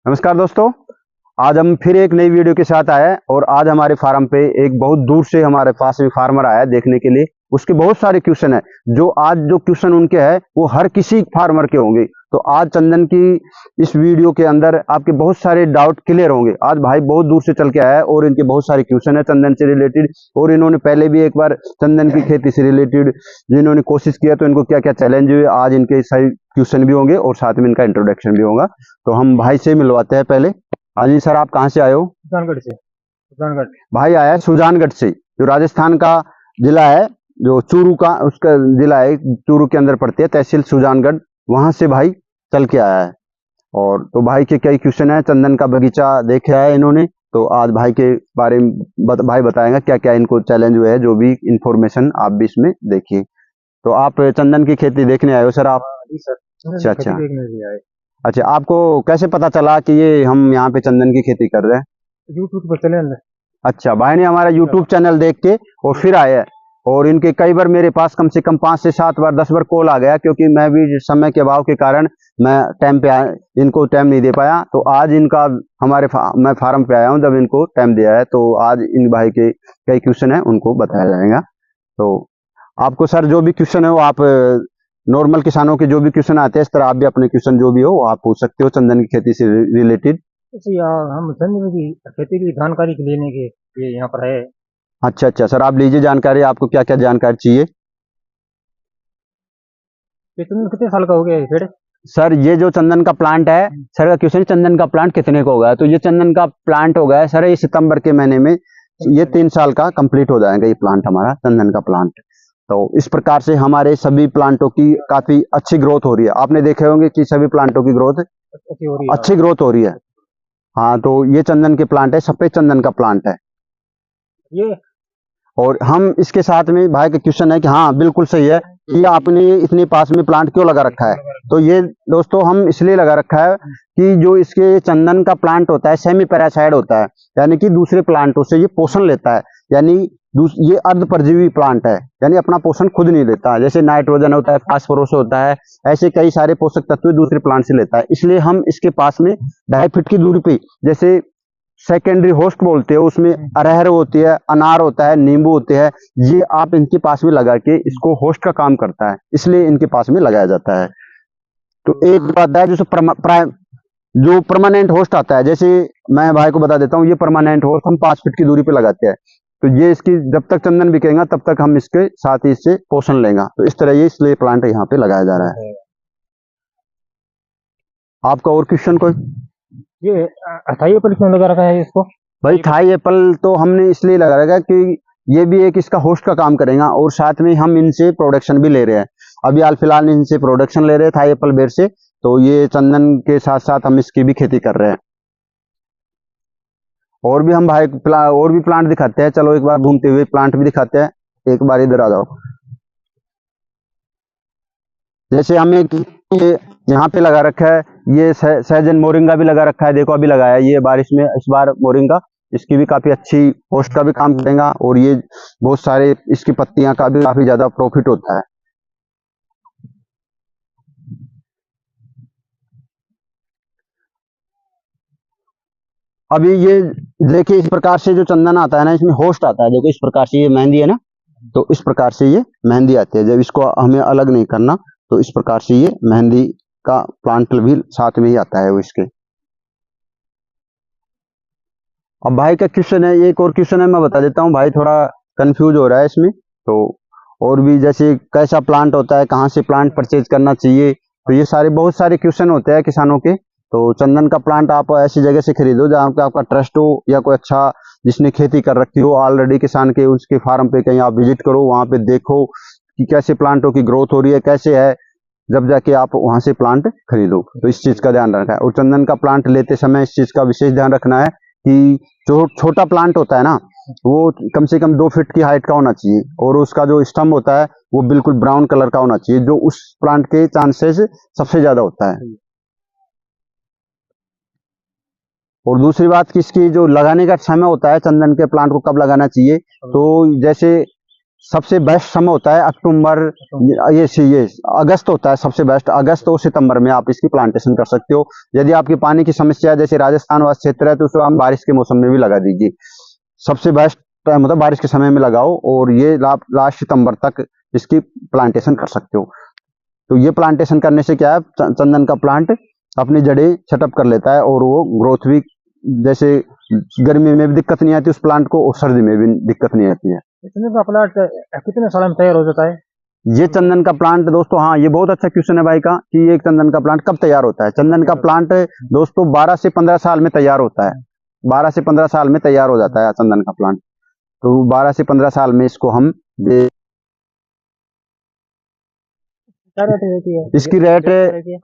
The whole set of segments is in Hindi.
नमस्कार दोस्तों। आज हम फिर एक नई वीडियो के साथ आए हैं और आज हमारे फार्म पे एक बहुत दूर से हमारे पास में फार्मर आया है देखने के लिए। उसके बहुत सारे क्वेश्चन है जो क्वेश्चन उनके है वो हर किसी फार्मर के होंगे। तो आज चंदन की इस वीडियो के अंदर आपके बहुत सारे डाउट क्लियर होंगे। आज भाई बहुत दूर से चल के आया है और इनके बहुत सारे क्वेश्चन है चंदन से रिलेटेड, और इन्होंने पहले भी एक बार चंदन की खेती से रिलेटेड जिन्होंने कोशिश किया तो इनको क्या क्या चैलेंज हुए, आज इनके सही क्वेश्चन भी होंगे और साथ में इनका इंट्रोडक्शन भी होगा। तो हम भाई से मिलवाते हैं पहले। हाँ जी सर, आप कहाँ से आए हो? सुजानगढ़ से। सुजानगढ़। भाई आया है सुजानगढ़ से, जो राजस्थान का जिला है, जो चूरू का उसका जिला है, चूरू के अंदर पड़ती है तहसील सुजानगढ़, वहां से भाई चल के आया है। और तो भाई के कई क्वेश्चन है, चंदन का बगीचा देखा है इन्होंने, तो आज भाई के बारे में भाई बताएंगे क्या क्या इनको चैलेंज हुए है, जो भी इंफॉर्मेशन आप भी इसमें देखिए। तो आप चंदन की खेती देखने आए हो सर आप? जी सर, अच्छा अच्छा देखने लिए आए। अच्छा, आपको कैसे पता चला कि ये हम यहाँ पे चंदन की खेती कर रहे हैं? यूट्यूब पर चले ना। अच्छा, भाई ने हमारा यूट्यूब चैनल देख के और फिर आए हैं। और इनके कई बार मेरे पास कम से कम 5 से 7 बार 10 बार कॉल आ गया, क्योंकि मैं भी समय के अभाव के कारण मैं टाइम पे इनको टाइम नहीं दे पाया। तो आज इनका मैं फार्म पे आया हूँ, जब इनको टाइम दिया है तो आज इन भाई के कई क्वेश्चन है उनको बताया जाएगा। तो आपको सर जो भी क्वेश्चन है वो आप नॉर्मल किसानों के जो भी क्वेश्चन आते हैं इस तरह आप भी अपने क्वेश्चन जो भी हो आप पूछ सकते हो चंदन की खेती से रिलेटेड। हम चंदन की खेती की जानकारी लेने के लिए यहाँ पर है। अच्छा अच्छा सर, आप लीजिए जानकारी, आपको क्या क्या जानकारी चाहिए? ये चंदन कितने साल का हो गया है पेड़? सर ये जो चंदन का प्लांट है, सर का क्वेश्चन चंदन का प्लांट कितने का होगा, तो ये चंदन का प्लांट हो गया है सर ये सितंबर के महीने में, ये 3 साल का कंप्लीट हो जाएगा ये प्लांट, हमारा चंदन का प्लांट। तो इस प्रकार से हमारे सभी प्लांटों की काफी अच्छी ग्रोथ हो रही है। आपने देखे होंगे कि सभी प्लांटों की ग्रोथ अच्छी ग्रोथ हो रही है। हाँ, तो ये चंदन के प्लांट है, सफेद चंदन का प्लांट है ये। और हम इसके साथ में भाई का क्वेश्चन है कि हाँ बिल्कुल सही है कि आपने इतने पास में प्लांट क्यों लगा रखा है। तो ये दोस्तों हम इसलिए लगा रखा है कि जो इसके चंदन का प्लांट होता है सेमी पैरासाइड होता है, यानी कि दूसरे प्लांटों से ये पोषण लेता है, यानी ये अर्ध परजीवी प्लांट है, यानी अपना पोषण खुद नहीं लेता है। जैसे नाइट्रोजन होता है, फास्फोरस होता है, ऐसे कई सारे पोषक तत्व दूसरे प्लांट से लेता है। इसलिए हम इसके पास में 2.5 फीट की दूरी पे, जैसे सेकेंडरी होस्ट बोलते हैं, उसमें अरहर होती है, अनार होता है, नींबू होते हैं, ये आप इनके पास में लगा के इसको होस्ट का काम करता है, इसलिए इनके पास में लगाया जाता है। तो एक बात है जो परमानेंट होस्ट आता है, जैसे मैं भाई को बता देता हूँ, ये परमानेंट होस्ट हम 5 फीट की दूरी पे लगाते हैं। तो ये इसकी जब तक चंदन बिकेगा तब तक हम इसके साथ ही इससे पोषण लेंगे। तो इस तरह ये इसलिए प्लांट यहाँ पे लगाया जा रहा है। आपका और क्वेश्चन कोई? ये थाई एप्पल क्यों लगा रखा है इसको? भाई थाई एप्पल तो हमने इसलिए लगा रखा है कि ये भी एक इसका होस्ट का काम करेगा और साथ में हम इनसे प्रोडक्शन भी ले रहे हैं। अभी हाल फिलहाल इनसे प्रोडक्शन ले रहे हैं थाई एप्पल बेर से, तो ये चंदन के साथ साथ हम इसकी भी खेती कर रहे हैं। और भी हम भाई और भी प्लांट दिखाते हैं, चलो एक बार घूमते हुए प्लांट भी दिखाते हैं। एक बार इधर आ जाओ। जैसे हमें यहाँ पे लगा रखा है, ये सहजन मोरिंगा भी लगा रखा है, देखो अभी लगाया है ये बारिश में इस बार मोरिंगा, इसकी भी काफी अच्छी होस्ट का भी काम करेगा और ये बहुत सारे इसकी पत्तियां का भी काफी ज्यादा प्रॉफिट होता है। अभी ये देखिए इस प्रकार से जो चंदन आता है ना, इसमें होस्ट आता है, देखो इस प्रकार से ये मेहंदी है ना, तो इस प्रकार से ये मेहंदी आती है। जब इसको हमें अलग नहीं करना तो इस प्रकार से ये मेहंदी का प्लांट भी साथ में ही आता है वो इसके। अब भाई का क्वेश्चन है, एक और क्वेश्चन है मैं बता देता हूँ, भाई थोड़ा कंफ्यूज हो रहा है इसमें। तो और भी जैसे कैसा प्लांट होता है, कहाँ से प्लांट परचेज करना चाहिए, तो ये सारे बहुत सारे क्वेश्चन होते हैं किसानों के। तो चंदन का प्लांट आप ऐसी जगह से खरीदो जहाँ पे आपका ट्रस्ट हो या कोई अच्छा जिसने खेती कर रखी हो ऑलरेडी किसान के, उसके फार्म पे कहीं आप विजिट करो, वहां पे देखो कि कैसे प्लांटों की ग्रोथ हो रही है, कैसे है, जब जाके आप वहां से प्लांट खरीदो। तो इस चीज का ध्यान रखना है। और चंदन का प्लांट लेते समय इस चीज का विशेष ध्यान रखना है कि जो छोटा प्लांट होता है ना, वो कम से कम 2 फीट की हाइट का होना चाहिए और उसका जो स्टम होता है वो बिल्कुल ब्राउन कलर का होना चाहिए, जो उस प्लांट के चांसेस सबसे ज्यादा होता है। और दूसरी बात कि इसकी जो लगाने का समय होता है, चंदन के प्लांट को कब लगाना चाहिए, तो जैसे सबसे बेस्ट समय होता है अक्टूबर, ये अगस्त होता है सबसे बेस्ट। अगस्त और सितंबर में आप इसकी प्लांटेशन कर सकते हो। यदि आपकी पानी की समस्या है, जैसे राजस्थान वाला क्षेत्र है, तो उसको हम बारिश के मौसम में भी लगा दीजिए। सबसे बेस्ट टाइम होता है बारिश के समय में लगाओ, और ये लास्ट सितंबर तक इसकी प्लांटेशन कर सकते हो। तो ये प्लांटेशन करने से क्या है, चंदन का प्लांट अपनी जड़ें सेटअप कर लेता है, और वो ग्रोथ भी, जैसे गर्मी में भी दिक्कत नहीं आती उस प्लांट को, और सर्दी में भी दिक्कत नहीं आती है। चंदन का प्लांट कितने साल में तैयार हो जाता है? ये चंदन का प्लांट दोस्तों, हाँ ये बहुत अच्छा क्वेश्चन है भाई का, कि ये चंदन का प्लांट कब तैयार होता है। चंदन का प्लांट दोस्तों 12 से 15 साल में तैयार होता है। 12 से 15 साल में तैयार हो जाता है चंदन का प्लांट। तो 12 से 15 साल में इसको हम इसकी रेट,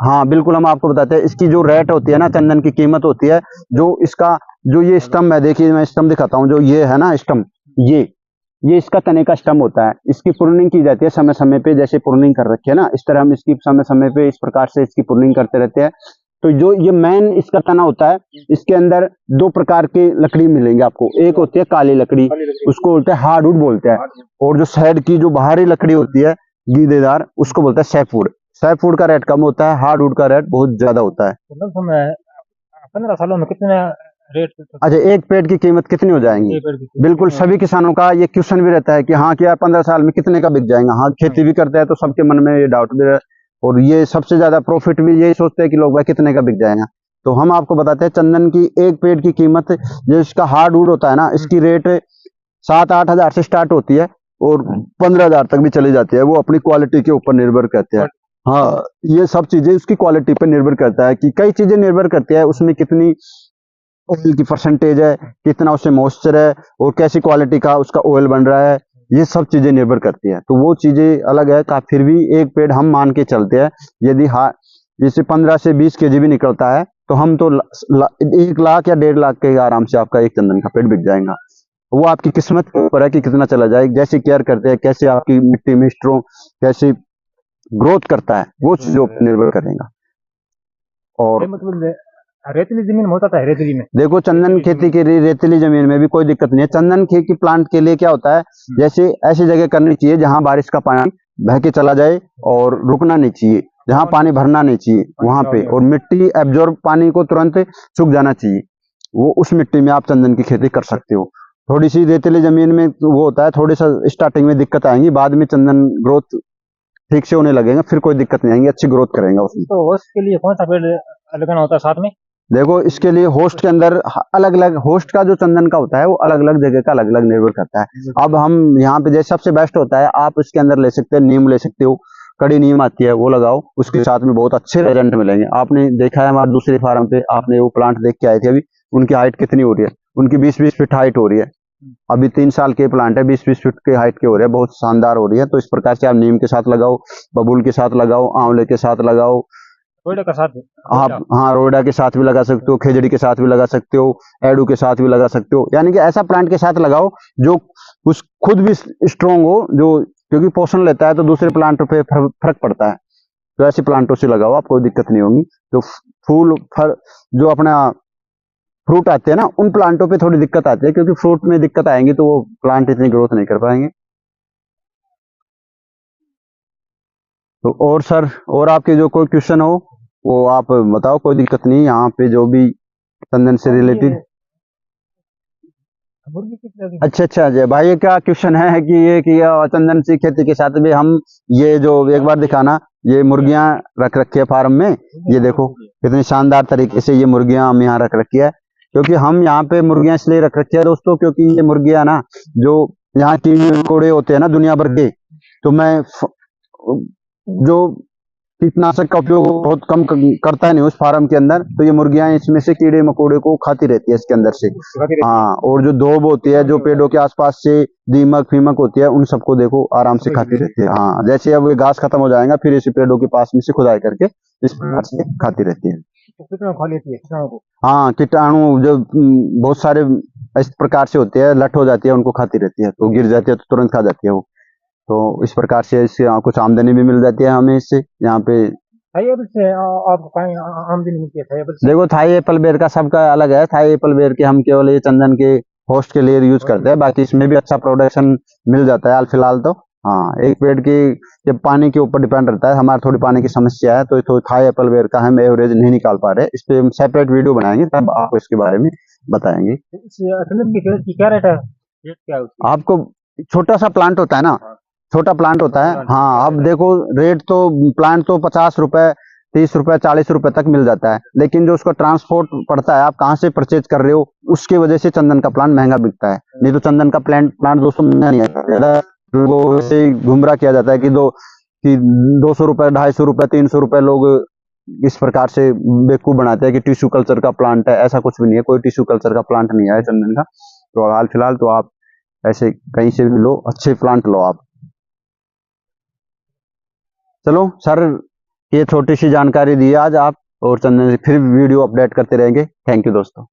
हाँ बिल्कुल हम आपको बताते हैं। इसकी जो रेट होती है ना, चंदन की कीमत होती है, जो इसका जो ये स्टम है, देखिए मैं स्टम दिखाता हूँ, जो ये है ना स्टम, ये इसका तने का स्टम होता है। इसकी प्रूनिंग की जाती है समय समय पे, जैसे प्रूनिंग कर रखी है ना, इस तरह हम इसकी समय समय पे इस प्रकार से इसकी प्रूनिंग करते रहते हैं। तो जो ये मेन इसका तना होता है, इसके अंदर 2 प्रकार की लकड़ी मिलेंगे आपको। एक होती है काली लकड़ी, उसको बोलते हैं हार्डवुड बोलते हैं, और जो साइड की जो बाहरी लकड़ी होती है गीदेदार, उसको बोलते हैं सैफवुड। सैफवुड का रेट कम होता है, हार्डवुड का रेट बहुत ज्यादा होता है। 15 सालों में कितने रेट? अच्छा, एक पेड़ की कीमत कितनी हो जाएंगी? बिल्कुल सभी किसानों का ये क्वेश्चन भी रहता है कि हाँ क्या 15 साल में कितने का बिक जाएगा। हाँ, खेती भी करते हैं तो सबके मन में ये डाउट भी है, और ये सबसे ज्यादा प्रॉफिट भी यही सोचते हैं कि लोग भाई कितने का बिक जाएगा। तो हम आपको बताते हैं चंदन की एक पेड़ की कीमत, जो इसका हार्डवुड होता है ना, इसकी रेट 7-8 हजार से स्टार्ट होती है, और 15 हजार तक भी चली जाती है। वो अपनी क्वालिटी के ऊपर निर्भर करते हैं। हाँ, ये सब चीजें उसकी क्वालिटी पर निर्भर करता है, कि कई चीजें निर्भर करती है उसमें, कितनी ऑयल की परसेंटेज है, कितना उससे मॉइस्चर है, और कैसी क्वालिटी का उसका ऑयल बन रहा है, ये सब चीजें निर्भर करती है। तो वो चीजें अलग है का, फिर भी एक पेड़ हम मान के चलते हैं, यदि जैसे 15 से 20 केजी भी निकलता है, तो हम तो 1 लाख या 1.5 लाख के आराम से आपका एक चंदन का पेड़ बिक जाएगा। वो आपकी किस्मत के ऊपर है कि कितना चला जाए, जैसे केयर करते हैं, कैसे आपकी मिट्टी में स्ट्रॉन्ग, कैसे ग्रोथ करता है, वो चीजों पर निर्भर करेगा। और मतलब रेतीली जमीन में होता है, रेतीली में देखो चंदन खेती के लिए रेतीली जमीन में भी कोई दिक्कत नहीं है। चंदन खेती प्लांट के लिए क्या होता है, जैसे ऐसी जगह करनी चाहिए जहां बारिश का पानी बह के चला जाए और रुकना नहीं चाहिए, जहां पानी भरना नहीं चाहिए वहां पे, और मिट्टी एब्जॉर्ब पानी को तुरंत सूख जाना चाहिए। वो उस मिट्टी में आप चंदन की खेती कर सकते हो। थोड़ी सी रेतीली जमीन में वो होता है, थोड़ी सा स्टार्टिंग में दिक्कत आएंगी, बाद में चंदन ग्रोथ ठीक से होने लगेगा, फिर कोई दिक्कत नहीं आएंगी, अच्छी ग्रोथ करेंगे उसमें। तो उसके लिए कौन सा पेड़ लगाना होता है साथ में? देखो इसके लिए होस्ट के अंदर अलग अलग, होस्ट का जो चंदन का होता है वो अलग अलग जगह का अलग अलग निर्भर करता है। अब हम यहाँ पे जैसे सबसे बेस्ट होता है, आप इसके अंदर ले सकते हैं नीम, ले सकते हो, कड़ी नीम आती है वो लगाओ, उसके साथ में बहुत अच्छे रिजल्ट मिलेंगे। आपने देखा है हमारे दूसरे फार्म पे, आपने वो प्लांट देख के आए थे अभी, उनकी हाइट कितनी हो रही है, उनकी 20-20 फीट हाइट हो रही है। अभी 3 साल के प्लांट है, 20-20 फीट के हाइट के हो रहे हैं, बहुत शानदार हो रही है। तो इस प्रकार से आप नीम के साथ लगाओ, बबूल के साथ लगाओ, आंवले के साथ लगाओ, रोइडा के साथ आप हाँ रोइडा के साथ भी लगा सकते हो, खेजड़ी के साथ भी लगा सकते हो, एडू के साथ भी लगा सकते हो। यानी कि ऐसा प्लांट के साथ लगाओ जो उस खुद भी स्ट्रोंग हो, जो क्योंकि पोषण लेता है तो दूसरे प्लांट पे फर्क पड़ता है। तो ऐसे प्लांटों से लगाओ, आप कोई दिक्कत नहीं होगी। तो फूल फल जो अपना फ्रूट आते हैं ना, उन प्लांटों पे थोड़ी दिक्कत आती है, क्योंकि फ्रूट में दिक्कत आएंगी तो वो प्लांट इतनी ग्रोथ नहीं कर पाएंगे। तो और सर, और आपके जो कोई क्वेश्चन हो वो आप बताओ, कोई दिक्कत नहीं। यहाँ पे जो भी चंदन से रिलेटेड। अच्छा जय भाई, ये क्या क्वेश्चन है कि ये कि चंदन की खेती के साथ भी हम ये जो एक बार दिखाना, ये मुर्गियां रख रखी है फार्म में, ये देखो कितनी शानदार तरीके से ये मुर्गियां हम यहाँ रख रखी है। क्योंकि हम यहाँ पे मुर्गियां इसलिए रख रखी है दोस्तों, क्योंकि ये मुर्गियां ना जो यहाँ कीड़े मकोड़े होते हैं ना दुनिया भर के, तो मैं जो कीटनाशक का उपयोग बहुत कम करता है नहीं उस फार्म के अंदर, तो ये मुर्गियां इसमें से कीड़े मकोड़े को खाती रहती है इसके अंदर से। हाँ, और जो धोब होती है, जो पेड़ों के आसपास से दीमक फीमक होती है, उन सबको देखो आराम से खाती रहती है। हाँ, जैसे अब ये घास खत्म हो जाएगा, फिर इसी पेड़ों के पास में से खुदाई करके इस प्रकार से खाती रहती है। खा लेती है कीटाणु को? हाँ, कीटाणु जो बहुत सारे इस प्रकार से होते हैं, लट हो जाती है, उनको खाती रहती है, तो गिर जाती है तो तुरंत खा जाती है वो। तो इस प्रकार से इससे कुछ आमदनी भी मिल जाती है हमें इससे। यहाँ पे थाई एप्पल से आपको आमदनी मिलती है? थाई एप्पल से देखो, थाई एप्पल बेर का सबका अलग है। थाई एप्पल बेर के हम केवल ये चंदन के होस्ट के लिए यूज करते हैं, बाकी इसमें भी अच्छा प्रोडक्शन मिल जाता है हाल फिलहाल तो। हाँ, एक पेड़ की जब पानी के ऊपर डिपेंड रहता है, हमारे थोड़ी पानी की समस्या है, तो थाई एप्पल वेयर का हम एवरेज नहीं निकाल पा रहे, इस पे हम सेपरेट वीडियो बनाएंगे, तब आपको इसके बारे में बताएंगे। इस अथनस के पेड़ की क्या रेट है? रेट क्या है उसकी? आपको छोटा सा प्लांट होता है ना, छोटा प्लांट होता है, हाँ, अब देखो रेट तो प्लांट तो 50 रुपए, 30 रुपए, 40 रुपए तक मिल जाता है, लेकिन जो उसका ट्रांसपोर्ट पड़ता है, आप कहाँ से परचेज कर रहे हो, उसकी वजह से चंदन का प्लांट महंगा बिकता है। नहीं तो चंदन का प्लांट दोस्तों महंगा नहीं है, वो ऐसे ही गुमराह किया जाता है कि 200 रुपए, 250 रुपए, 300 रुपए लोग इस प्रकार से बेवकूफ बनाते हैं कि टिश्यू कल्चर का प्लांट है। ऐसा कुछ भी नहीं है, कोई टिश्यू कल्चर का प्लांट नहीं है चंदन का। तो हाल फिलहाल तो आप ऐसे कहीं से भी लो, अच्छे प्लांट लो आप। चलो सर, ये छोटी सी जानकारी दी आज आप, और चंदन से फिर वीडियो अपडेट करते रहेंगे। थैंक यू दोस्तों।